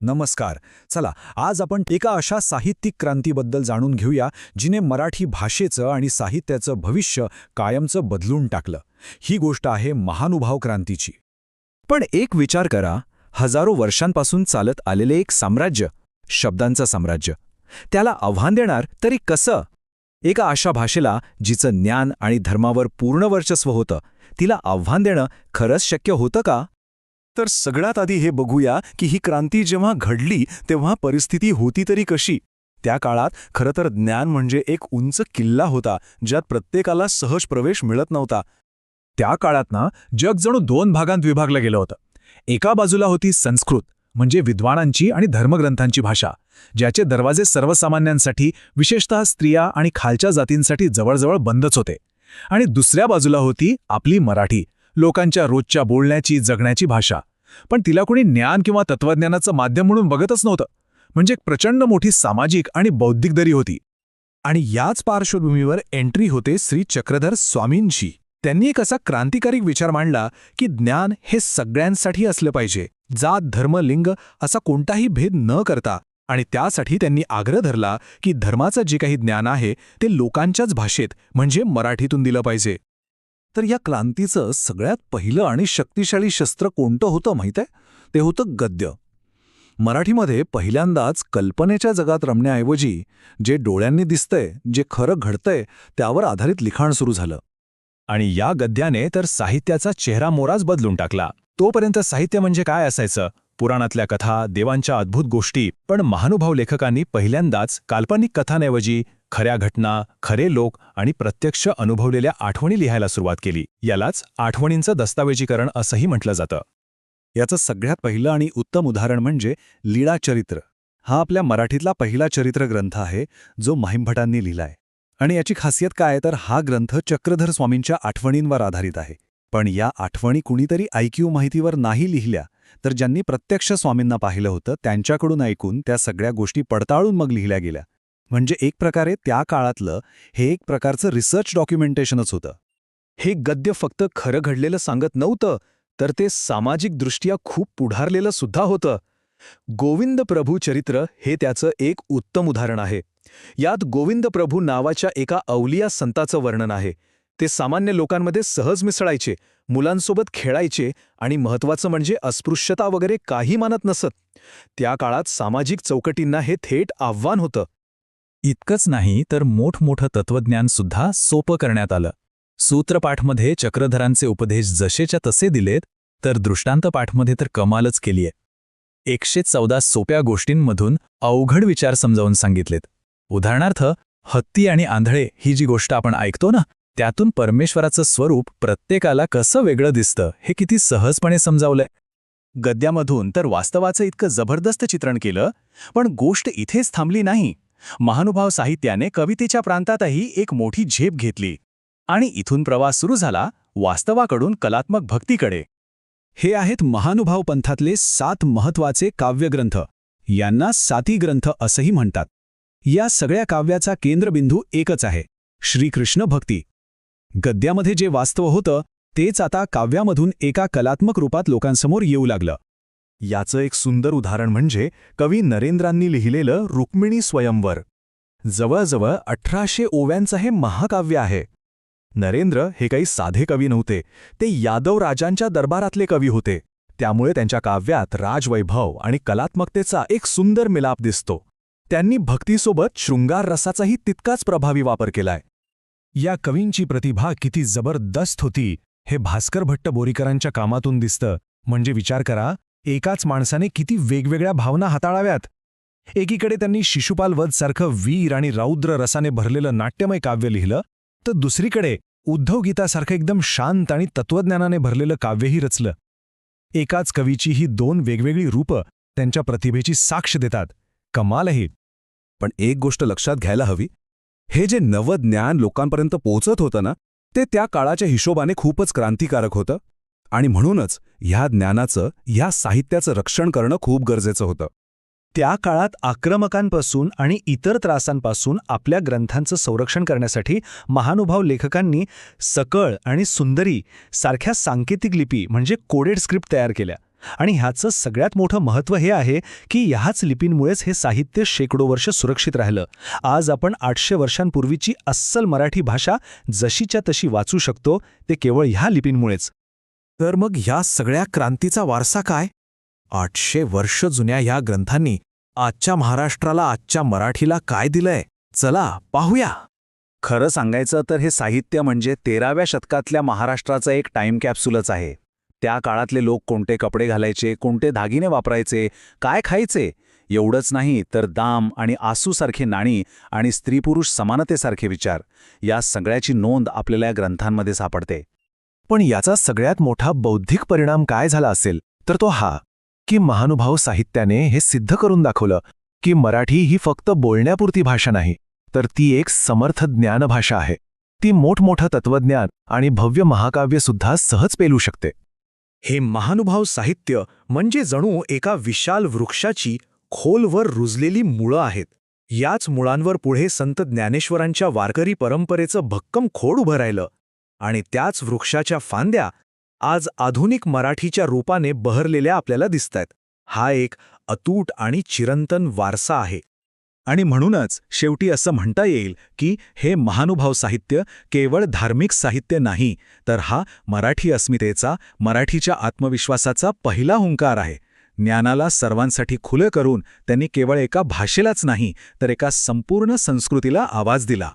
नमस्कार. चला, आज आपण एका अशा साहित्यिक क्रांतीबद्दल जाणून घेऊया जिने मराठी भाषेचं आणि साहित्याचं भविष्य कायमचं बदलून टाकलं. ही गोष्ट आहे महानुभाव क्रांतीची. पण एक विचार करा, हजारो वर्षांपासून चालत आलेले एक साम्राज्य, शब्दांचं साम्राज्य, त्याला आव्हान देणार तरी कसं? एका अशा भाषेला जिचं ज्ञान आणि धर्मावर पूर्ण वर्चस्व होतं, तिला आव्हान देणं खरंच शक्य होतं का? तर सगळ्यात आधी हे बघूया की ही क्रांती जेव्हा घडली तेव्हा परिस्थिती होती तरी कशी. त्या काळात खरं तर ज्ञान म्हणजे एक उंच किल्ला होता, ज्यात प्रत्येकाला सहज प्रवेश मिळत नव्हता. त्या काळात जग जणू दोन भागांत विभागलं गेलं होतं. एका बाजूला होती संस्कृत, म्हणजे विद्वानांची आणि धर्मग्रंथांची भाषा, ज्याचे दरवाजे सर्वसामान्यांसाठी, विशेषतः स्त्रिया आणि खालच्या जातींसाठी जवळजवळ बंदच होते. आणि दुसऱ्या बाजूला होती आपली मराठी, लोकांच्या रोजच्या बोलण्याची, जगण्याची भाषा. पण तिला कोणी ज्ञान किंवा तत्त्वज्ञानाचं माध्यम म्हणून बघतच नव्हतं. म्हणजे एक प्रचंड मोठी सामाजिक आणि बौद्धिक दरी होती. आणि याच पार्श्वभूमीवर एंट्री होते श्री चक्रधर स्वामींची. त्यांनी एक असा क्रांतिकारी विचार मांडला की ज्ञान हे सगळ्यांसाठी असलं पाहिजे, जात, धर्म, लिंग असा कोणताही भेद न करता. आणि त्यासाठी त्यांनी आग्रह धरला की धर्माचं जे काही ज्ञान आहे ते लोकांच्याच भाषेत, म्हणजे मराठीतून दिलं पाहिजे. तर या क्रांतीचं सगळ्यात पहिलं आणि शक्तिशाली शस्त्र कोणतं होतं माहीत आहे? ते होतं गद्य. मराठीमध्ये पहिल्यांदाच कल्पनेच्या जगात रमण्याऐवजी जे डोळ्यांनी दिसतंय, जे खरं घडतंय, त्यावर आधारित लिखाण सुरू झालं. आणि या गद्याने तर साहित्याचा चेहरामोहराच बदलून टाकला. तोपर्यंत साहित्य म्हणजे काय असायचं? पुराणातल्या कथा, देवांच्या अद्भुत गोष्टी. पण महानुभाव लेखकांनी पहिल्यांदाच काल्पनिक कथांऐवजी खऱ्या घटना, खरे लोक आणि प्रत्यक्ष अनुभवलेल्या आठवणी लिहायला सुरुवात केली. यालाच आठवणींचं दस्तावेजीकरण असंही म्हटलं जातं. याचं सगळ्यात पहिलं आणि उत्तम उदाहरण म्हणजे लीळाचरित्र. हा आपल्या मराठीतला पहिला चरित्र ग्रंथ आहे, जो महिमभटांनी लिहिलाय. आणि याची खासियत काय तर हा ग्रंथ चक्रधर स्वामींच्या आठवणींवर आधारित आहे. पण या आठवणी कुणीतरी ऐकीव माहितीवर नाही लिहिल्या, तर ज्यांनी प्रत्यक्ष स्वामींना पाहिलं होतं त्यांच्याकडून ऐकून त्या सगळ्या गोष्टी पडताळून मग लिहिल्या गेल्या. म्हणजे एक प्रकारे त्या काळातलं हे एक प्रकारचं रिसर्च डॉक्युमेंटेशनच होतं. हे गद्य फक्त खरं घडलेलं सांगत नव्हतं, तर ते सामाजिकदृष्ट्या खूप पुढारलेलं सुद्धा होतं. गोविंद प्रभू चरित्र हे त्याचं एक उत्तम उदाहरण आहे. यात गोविंद प्रभू नावाच्या एका अवलिया संताचं वर्णन आहे. ते सामान्य लोकांमध्ये सहज मिसळायचे, मुलांसोबत खेळायचे आणि महत्त्वाचं म्हणजे अस्पृश्यता वगैरे काही मानत नसत. त्या काळात सामाजिक चौकटींना हे थेट आव्हान होतं. इतकंच नाही तर मोठमोठं तत्त्वज्ञान सुद्धा सोपं करण्यात आलं. सूत्रपाठमध्ये चक्रधरांचे उपदेश जसेच्या तसे दिलेत, तर दृष्टांतपाठमध्ये तर कमालच केलीये. 114 सोप्या गोष्टींमधून अवघड विचार समजावून सांगितलेत. उदाहरणार्थ, हत्ती आणि आंधळे ही जी गोष्ट आपण ऐकतो ना, त्यातून परमेश्वराचं स्वरूप प्रत्येकाला कसं वेगळं दिसतं हे किती सहजपणे समजावलंय. गद्यामधून तर वास्तवाचं इतकं जबरदस्त चित्रण केलं. पण गोष्ट इथेच थांबली नाही. महानुभाव साहित्याने कवितेच्या प्रांतातही एक मोठी झेप घेतली. आणि इथून प्रवास सुरू झाला वास्तवाकडून कलात्मक भक्तीकडे. हे आहेत महानुभाव पंथातले 7 महत्त्वाचे काव्यग्रंथ. यांना साती ग्रंथ असंही म्हणतात. या सगळ्या काव्याचा केंद्रबिंदू एकच आहे, श्रीकृष्ण भक्ती. गद्यामध्ये जे वास्तव होतं तेच आता काव्यामधून एका कलात्मक रूपात लोकांसमोर येऊ लागलं. याचं एक सुंदर उदाहरण म्हणजे कवी नरेंद्रांनी लिहिलेलं रुक्मिणी स्वयंवर. जवळजवळ 1800 ओव्यांचं हे महाकाव्य आहे. नरेंद्र हे काही साधे कवी नव्हते, ते यादव राजांच्या दरबारातले कवी होते. त्यामुळे त्यांच्या काव्यात राजवैभव आणि कलात्मकतेचा एक सुंदर मिलाप दिसतो. त्यांनी भक्तीसोबत शृंगार रसाचाही तितकाच प्रभावी वापर केलाय. या कवींची प्रतिभा किती जबरदस्त होती हे भास्कर भट्ट बोरीकरांच्या कामातून दिसतं. म्हणजे विचार करा, एकाच माणसाने किती वेगवेगळ्या भावना हाताळाव्यात. एकीकडे त्यांनी शिशुपाल वधसारखं वीर आणि रौद्र रसाने भरलेलं नाट्यमय काव्य लिहिलं, तर दुसरीकडे उद्धव गीतासारखं एकदम शांत आणि तत्त्वज्ञानाने भरलेलं काव्यही रचलं. एकाच कवीची ही 2 वेगवेगळी रूपं त्यांच्या प्रतिभेची साक्ष देतात. कमाल आहे. पण एक गोष्ट लक्षात घ्यायला हवी, हे जे नवज्ञान लोकांपर्यंत पोहोचत होतं ना, ते त्या काळाच्या हिशोबाने खूपच क्रांतिकारक होतं. आणि म्हणूनच ह्या ज्ञानाचं, ह्या साहित्याचं रक्षण करणं खूप गरजेचं होतं. त्या काळात आक्रमकांपासून आणि इतर त्रासांपासून आपल्या ग्रंथांचं संरक्षण करण्यासाठी महानुभाव लेखकांनी सकळ आणि सुंदरी सारख्या सांकेतिक लिपी म्हणजे कोडेड स्क्रिप्ट तयार केल्या. आणि ह्याचं सगळ्यात मोठं महत्त्व हे आहे की ह्याच लिपींमुळेच हे साहित्य शेकडो वर्ष सुरक्षित राहिलं. आज आपण 800 वर्षांपूर्वीची अस्सल मराठी भाषा जशीच्या तशी वाचू शकतो ते केवळ ह्या लिपींमुळेच. तर मग ह्या सगळ्या क्रांतीचा वारसा काय? 800 वर्ष जुन्या ह्या ग्रंथांनी आजच्या महाराष्ट्राला, आजच्या मराठीला काय दिलंय? चला पाहूया. खरं सांगायचं तर हे साहित्य म्हणजे 13व्या शतकातल्या महाराष्ट्राचं एक टाईम कॅप्सूलच आहे. त्या काळातले लोक कोणते कपडे घालायचे, कोणते दागिने वापरायचे, काय खायचे, एवढंच नाही तर दाम आणि आसूसारखे नाणी आणि स्त्री-पुरुष समानतेसारखे विचार, या सगळ्याची नोंद आपल्याला या ग्रंथांमध्ये सापडते. पण याचा सगळ्यात मोठा बौद्धिक परिणाम काय झाला असेल तर तो हा की महानुभाव साहित्याने हे सिद्ध करून दाखवलं की मराठी ही फक्त बोलण्यापुरती भाषा नाही, तर ती एक समर्थ ज्ञानभाषा आहे. ती मोठमोठं तत्वज्ञान आणि भव्य महाकाव्यसुद्धा सहज पेलू शकते. हे महानुभाव साहित्य म्हणजे जणू एका विशाल वृक्षाची खोलवर रुजलेली मुळं आहेत. याच मुळांवर पुढे संत ज्ञानेश्वरांच्या वारकरी परंपरेचं भक्कम खोड उभं राहिलं आणि त्याच वृक्षाच्या फांद्या आज आधुनिक मराठीच्या रूपाने बहरलेल्या आपल्याला दिसतायत. हा एक अतूट आणि चिरंतन वारसा आहे. आणि म्हणूनच शेवटी असं म्हणता येईल की हे महानुभाव साहित्य केवळ धार्मिक साहित्य नाही, तर हा मराठी अस्मितेचा, मराठीच्या आत्मविश्वासाचा पहिला हुंकार आहे. ज्ञानाला सर्वांसाठी खुलं करून त्यांनी केवळ एका भाषेलाच नाही, तर एका संपूर्ण संस्कृतीला आवाज दिला.